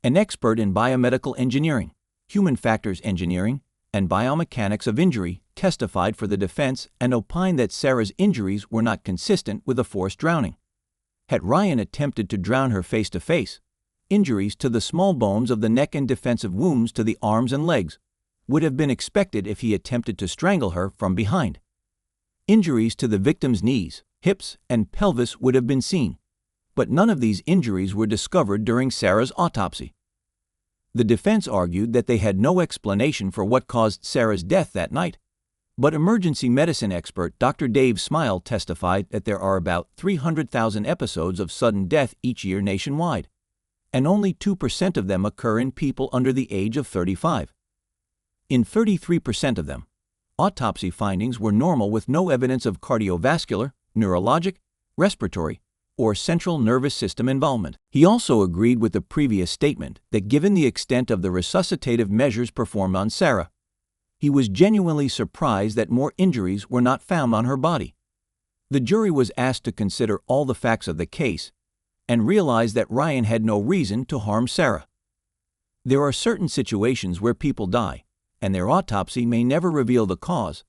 An expert in biomedical engineering, human factors engineering, and biomechanics of injury testified for the defense and opined that Sarah's injuries were not consistent with a forced drowning. Had Ryan attempted to drown her face-to-face, injuries to the small bones of the neck and defensive wounds to the arms and legs would have been expected if he attempted to strangle her from behind. Injuries to the victim's knees, hips, and pelvis would have been seen, but none of these injuries were discovered during Sarah's autopsy. The defense argued that they had no explanation for what caused Sarah's death that night, but emergency medicine expert Dr. Dave Smile testified that there are about 300,000 episodes of sudden death each year nationwide, and only 2% of them occur in people under the age of 35. In 33% of them, autopsy findings were normal with no evidence of cardiovascular, neurologic, respiratory, or central nervous system involvement. He also agreed with the previous statement that given the extent of the resuscitative measures performed on Sarah, he was genuinely surprised that more injuries were not found on her body. The jury was asked to consider all the facts of the case and realized that Ryan had no reason to harm Sarah. There are certain situations where people die, and their autopsy may never reveal the cause.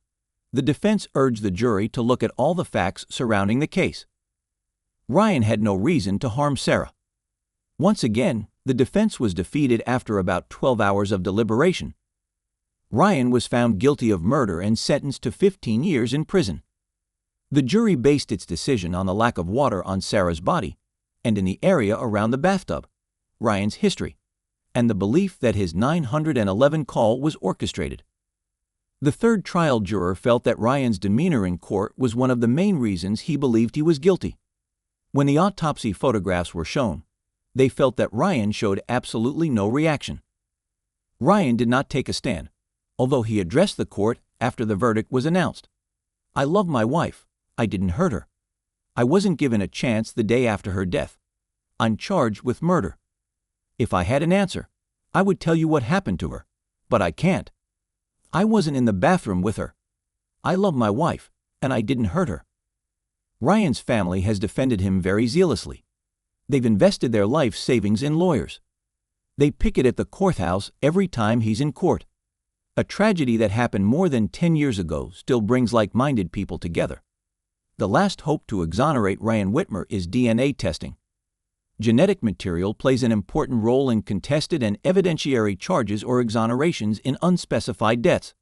The defense urged the jury to look at all the facts surrounding the case. Ryan had no reason to harm Sarah. Once again, the defense was defeated after about 12 hours of deliberation. Ryan was found guilty of murder and sentenced to 15 years in prison. The jury based its decision on the lack of water on Sarah's body and in the area around the bathtub, Ryan's history, and the belief that his 911 call was orchestrated. The third trial juror felt that Ryan's demeanor in court was one of the main reasons he believed he was guilty. When the autopsy photographs were shown, they felt that Ryan showed absolutely no reaction. Ryan did not take a stand, although he addressed the court after the verdict was announced. "I love my wife. I didn't hurt her. I wasn't given a chance the day after her death. I'm charged with murder. If I had an answer, I would tell you what happened to her, but I can't. I wasn't in the bathroom with her. I love my wife, and I didn't hurt her." Ryan's family has defended him very zealously. They've invested their life savings in lawyers. They picket at the courthouse every time he's in court. A tragedy that happened more than 10 years ago still brings like-minded people together. The last hope to exonerate Ryan Whitmer is DNA testing. Genetic material plays an important role in contested and evidentiary charges or exonerations in unspecified deaths.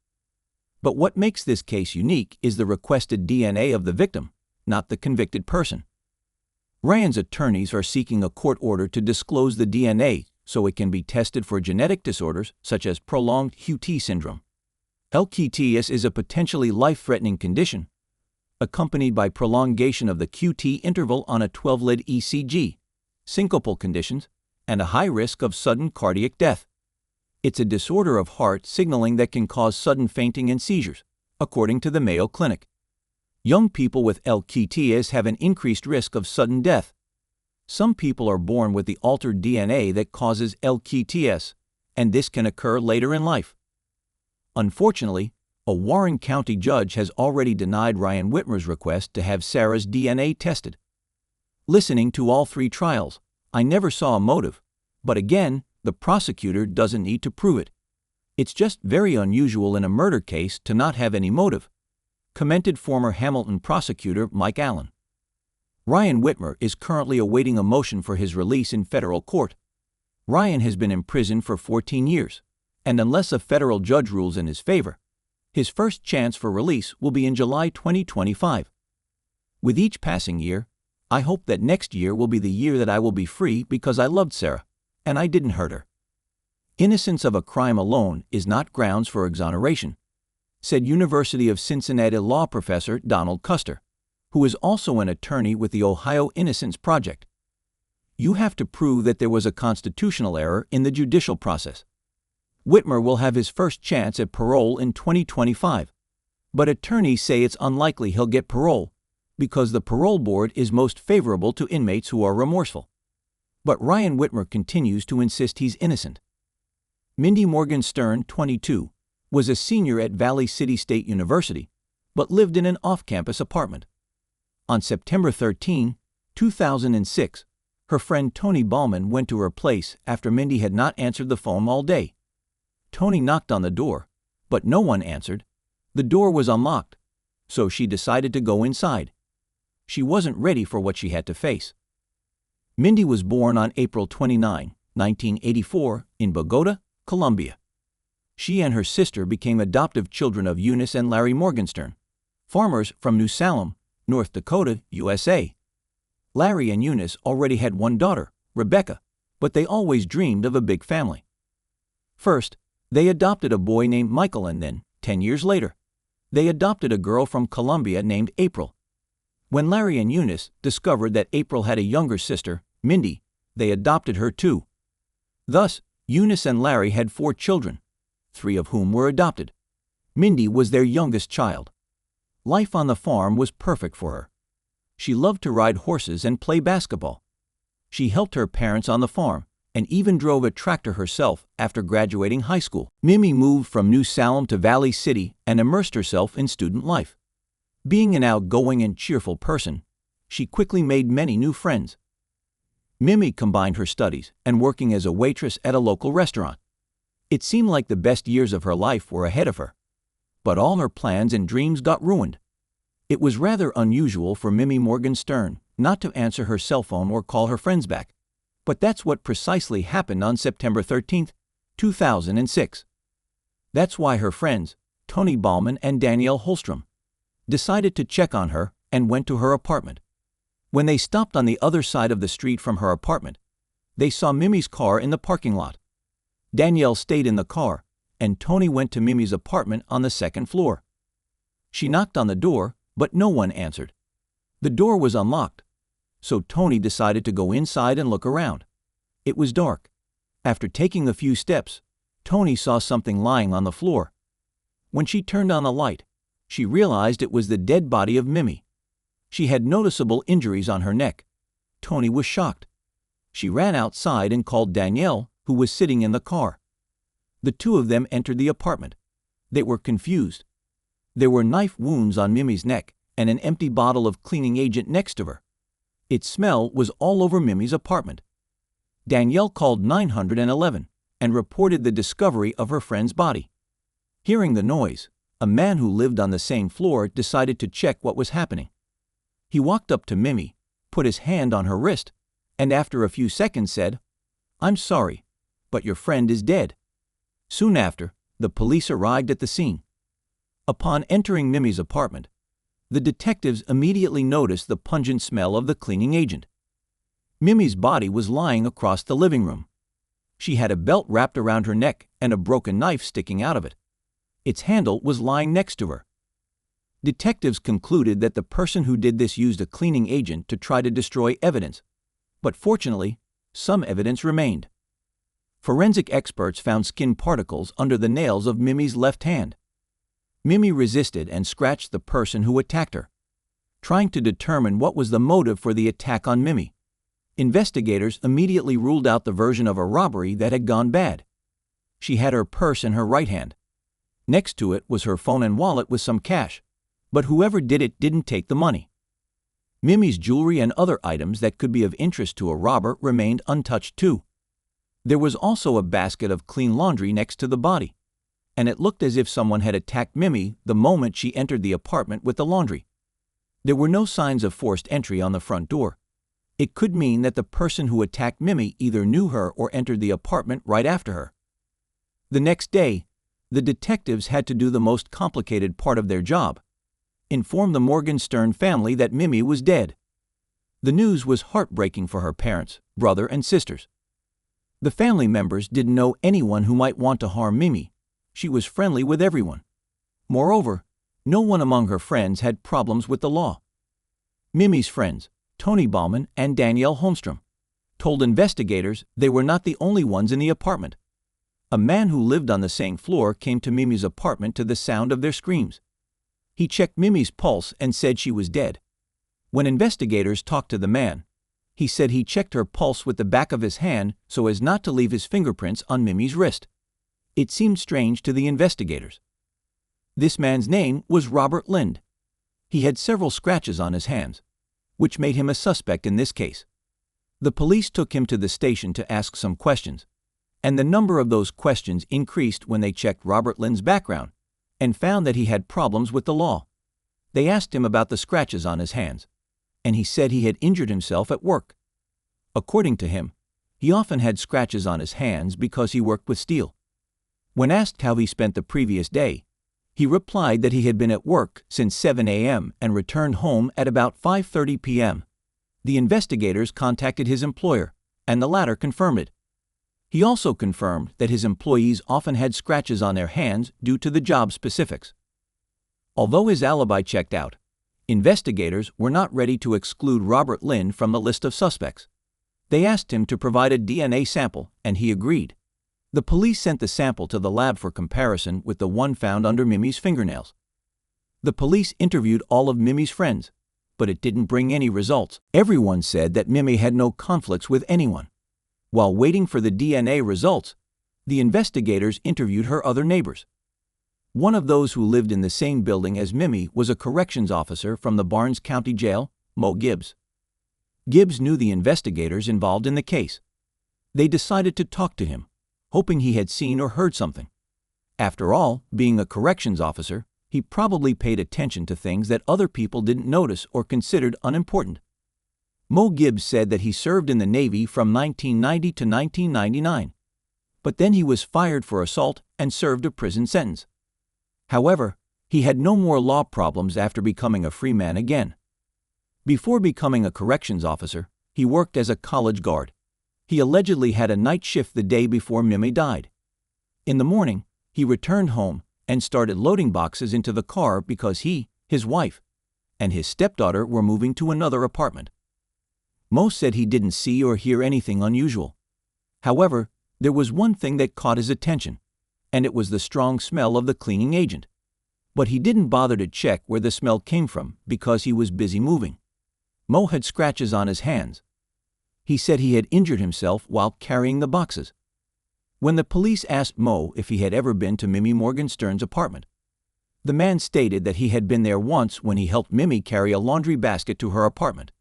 But what makes this case unique is the requested DNA of the victim, not the convicted person. Ryan's attorneys are seeking a court order to disclose the DNA so it can be tested for genetic disorders such as prolonged QT syndrome. LQTS is a potentially life-threatening condition, accompanied by prolongation of the QT interval on a 12-lead ECG, syncopal conditions, and a high risk of sudden cardiac death. It's a disorder of heart signaling that can cause sudden fainting and seizures, according to the Mayo Clinic. Young people with LQTS have an increased risk of sudden death. Some people are born with the altered DNA that causes LQTS, and this can occur later in life. Unfortunately, a Warren County judge has already denied Ryan Whitmer's request to have Sarah's DNA tested. Listening to all three trials, I never saw a motive, but again, the prosecutor doesn't need to prove it. It's just very unusual in a murder case to not have any motive, commented former Hamilton prosecutor Mike Allen. Ryan Whitmer is currently awaiting a motion for his release in federal court. Ryan has been in prison for 14 years, and unless a federal judge rules in his favor, his first chance for release will be in July 2025. With each passing year, I hope that next year will be the year that I will be free because I loved Sarah, and I didn't hurt her. Innocence of a crime alone is not grounds for exoneration, said University of Cincinnati law professor Donald Custer, who is also an attorney with the Ohio Innocence Project. You have to prove that there was a constitutional error in the judicial process. Whitmer will have his first chance at parole in 2025, but attorneys say it's unlikely he'll get parole because the parole board is most favorable to inmates who are remorseful. But Ryan Whitmer continues to insist he's innocent. Mindy Morgan Stern, 22, was a senior at Valley City State University, but lived in an off-campus apartment. On September 13, 2006, her friend Tony Ballman went to her place after Mindy had not answered the phone all day. Tony knocked on the door, but no one answered. The door was unlocked, so she decided to go inside. She wasn't ready for what she had to face. Mindy was born on April 29, 1984, in Bogota, Colombia. She and her sister became adoptive children of Eunice and Larry Morgenstern, farmers from New Salem, North Dakota, USA. Larry and Eunice already had one daughter, Rebecca, but they always dreamed of a big family. First, they adopted a boy named Michael, and then, 10 years later, they adopted a girl from Colombia named April. When Larry and Eunice discovered that April had a younger sister, Mindy, they adopted her too. Thus, Eunice and Larry had 4 children, 3 of whom were adopted. Mindy was their youngest child. Life on the farm was perfect for her. She loved to ride horses and play basketball. She helped her parents on the farm and even drove a tractor herself after graduating high school. Mimi moved from New Salem to Valley City and immersed herself in student life. Being an outgoing and cheerful person, she quickly made many new friends. Mimi combined her studies and working as a waitress at a local restaurant. It seemed like the best years of her life were ahead of her. But all her plans and dreams got ruined. It was rather unusual for Mimi Morgenstern not to answer her cell phone or call her friends back. But that's what precisely happened on September 13, 2006. That's why her friends, Tony Ballman and Danielle Holstrom, decided to check on her and went to her apartment. When they stopped on the other side of the street from her apartment, they saw Mimi's car in the parking lot. Danielle stayed in the car, and Tony went to Mimi's apartment on the 2nd floor. She knocked on the door, but no one answered. The door was unlocked, so Tony decided to go inside and look around. It was dark. After taking a few steps, Tony saw something lying on the floor. When she turned on the light, she realized it was the dead body of Mimi. She had noticeable injuries on her neck. Tony was shocked. She ran outside and called Danielle, who was sitting in the car. The 2 of them entered the apartment. They were confused. There were knife wounds on Mimi's neck and an empty bottle of cleaning agent next to her. Its smell was all over Mimi's apartment. Danielle called 911 and reported the discovery of her friend's body. Hearing the noise, a man who lived on the same floor decided to check what was happening. He walked up to Mimi, put his hand on her wrist, and after a few seconds said, "I'm sorry, but your friend is dead." Soon after, the police arrived at the scene. Upon entering Mimi's apartment, the detectives immediately noticed the pungent smell of the cleaning agent. Mimi's body was lying across the living room. She had a belt wrapped around her neck and a broken knife sticking out of it. Its handle was lying next to her. Detectives concluded that the person who did this used a cleaning agent to try to destroy evidence, but fortunately, some evidence remained. Forensic experts found skin particles under the nails of Mimi's left hand. Mimi resisted and scratched the person who attacked her. Trying to determine what was the motive for the attack on Mimi, investigators immediately ruled out the version of a robbery that had gone bad. She had her purse in her right hand. Next to it was her phone and wallet with some cash, but whoever did it didn't take the money. Mimi's jewelry and other items that could be of interest to a robber remained untouched too. There was also a basket of clean laundry next to the body, and it looked as if someone had attacked Mimi the moment she entered the apartment with the laundry. There were no signs of forced entry on the front door. It could mean that the person who attacked Mimi either knew her or entered the apartment right after her. The next day, the detectives had to do the most complicated part of their job: inform the Morgenstern family that Mimi was dead. The news was heartbreaking for her parents, brother, and sisters. The family members didn't know anyone who might want to harm Mimi. She was friendly with everyone. Moreover, no one among her friends had problems with the law. Mimi's friends, Tony Ballman and Danielle Holmstrom, told investigators they were not the only ones in the apartment. A man who lived on the same floor came to Mimi's apartment to the sound of their screams. He checked Mimi's pulse and said she was dead. When investigators talked to the man, he said he checked her pulse with the back of his hand so as not to leave his fingerprints on Mimi's wrist. It seemed strange to the investigators. This man's name was Robert Lind. He had several scratches on his hands, which made him a suspect in this case. The police took him to the station to ask some questions, and the number of those questions increased when they checked Robert Lind's background and found that he had problems with the law. They asked him about the scratches on his hands, and he said he had injured himself at work. According to him, he often had scratches on his hands because he worked with steel. When asked how he spent the previous day, he replied that he had been at work since 7 a.m. and returned home at about 5:30 p.m. The investigators contacted his employer, and the latter confirmed it. He also confirmed that his employees often had scratches on their hands due to the job specifics. Although his alibi checked out, investigators were not ready to exclude Robert Lynn from the list of suspects. They asked him to provide a DNA sample, and he agreed. The police sent the sample to the lab for comparison with the one found under Mimi's fingernails. The police interviewed all of Mimi's friends, but it didn't bring any results. Everyone said that Mimi had no conflicts with anyone. While waiting for the DNA results, the investigators interviewed her other neighbors. One of those who lived in the same building as Mimi was a corrections officer from the Barnes County Jail, Mo Gibbs. Gibbs knew the investigators involved in the case. They decided to talk to him, hoping he had seen or heard something. After all, being a corrections officer, he probably paid attention to things that other people didn't notice or considered unimportant. Mo Gibbs said that he served in the Navy from 1990 to 1999, but then he was fired for assault and served a prison sentence. However, he had no more law problems after becoming a free man again. Before becoming a corrections officer, he worked as a college guard. He allegedly had a night shift the day before Mimi died. In the morning, he returned home and started loading boxes into the car because he, his wife, and his stepdaughter were moving to another apartment. Mo said he didn't see or hear anything unusual. However, there was one thing that caught his attention, and it was the strong smell of the cleaning agent. But he didn't bother to check where the smell came from because he was busy moving. Mo had scratches on his hands. He said he had injured himself while carrying the boxes. When the police asked Mo if he had ever been to Mimi Morgenstern's apartment, the man stated that he had been there once when he helped Mimi carry a laundry basket to her apartment.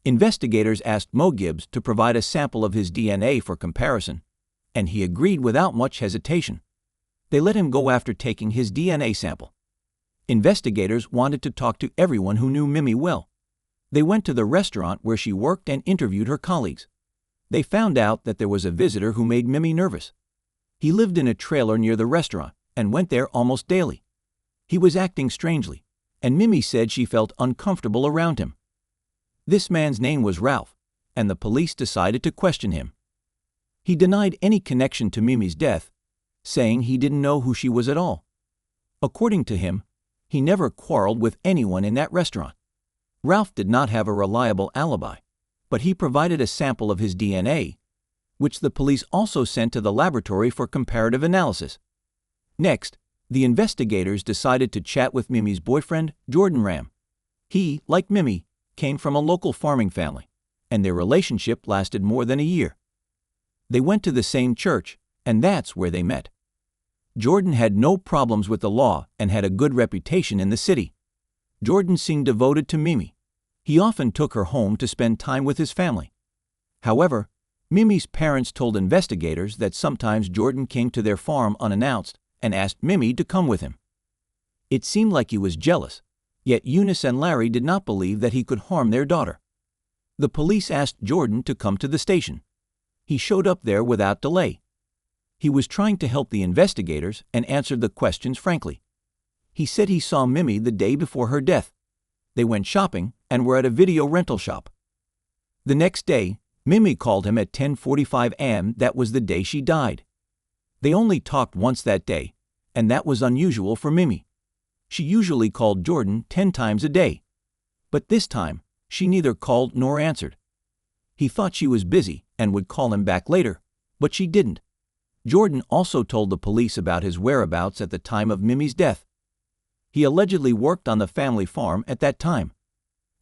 Investigators asked Mo Gibbs to provide a sample of his DNA for comparison, and he agreed without much hesitation. They let him go after taking his DNA sample. Investigators wanted to talk to everyone who knew Mimi well. They went to the restaurant where she worked and interviewed her colleagues. They found out that there was a visitor who made Mimi nervous. He lived in a trailer near the restaurant and went there almost daily. He was acting strangely, and Mimi said she felt uncomfortable around him. This man's name was Ralph, and the police decided to question him. He denied any connection to Mimi's death, saying he didn't know who she was at all. According to him, he never quarreled with anyone in that restaurant. Ralph did not have a reliable alibi, but he provided a sample of his DNA, which the police also sent to the laboratory for comparative analysis. Next, the investigators decided to chat with Mimi's boyfriend, Jordan Ram. He, like Mimi, came from a local farming family, and their relationship lasted more than a year. They went to the same church, and that's where they met. Jordan had no problems with the law and had a good reputation in the city. Jordan seemed devoted to Mimi. He often took her home to spend time with his family. However, Mimi's parents told investigators that sometimes Jordan came to their farm unannounced and asked Mimi to come with him. It seemed like he was jealous, yet Eunice and Larry did not believe that he could harm their daughter. The police asked Jordan to come to the station. He showed up there without delay. He was trying to help the investigators and answered the questions frankly. He said he saw Mimi the day before her death. They went shopping and were at a video rental shop. The next day, Mimi called him at 10:45 a.m. That was the day she died. They only talked once that day, and that was unusual for Mimi. She usually called Jordan 10 times a day. But this time, she neither called nor answered. He thought she was busy and would call him back later, but she didn't. Jordan also told the police about his whereabouts at the time of Mimi's death. He allegedly worked on the family farm at that time.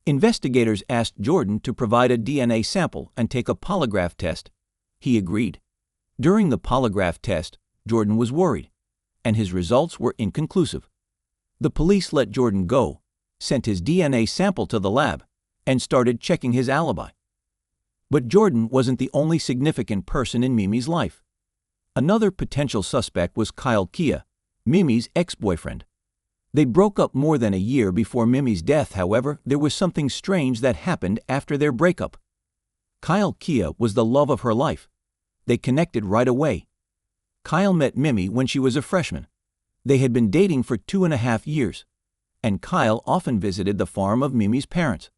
Investigators asked Jordan to provide a DNA sample and take a polygraph test. He agreed. During the polygraph test, Jordan was worried, and his results were inconclusive. The police let Jordan go, sent his DNA sample to the lab, and started checking his alibi. But Jordan wasn't the only significant person in Mimi's life. Another potential suspect was Kyle Kia, Mimi's ex-boyfriend. They broke up more than a year before Mimi's death. However, there was something strange that happened after their breakup. Kyle Kia was the love of her life. They connected right away. Kyle met Mimi when she was a freshman. They had been dating for 2.5 years, and Kyle often visited the farm of Mimi's parents.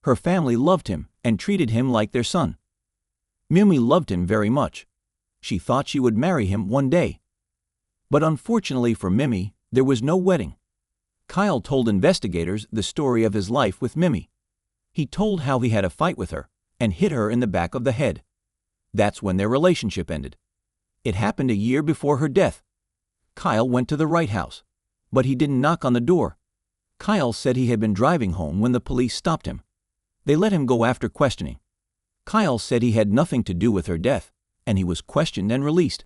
Her family loved him and treated him like their son. Mimi loved him very much. She thought she would marry him one day. But unfortunately for Mimi, there was no wedding. Kyle told investigators the story of his life with Mimi. He told how he had a fight with her and hit her in the back of the head. That's when their relationship ended. It happened a year before her death. Kyle went to the right house, but he didn't knock on the door. Kyle said he had been driving home when the police stopped him. They let him go after questioning. Kyle said he had nothing to do with her death, and he was questioned and released.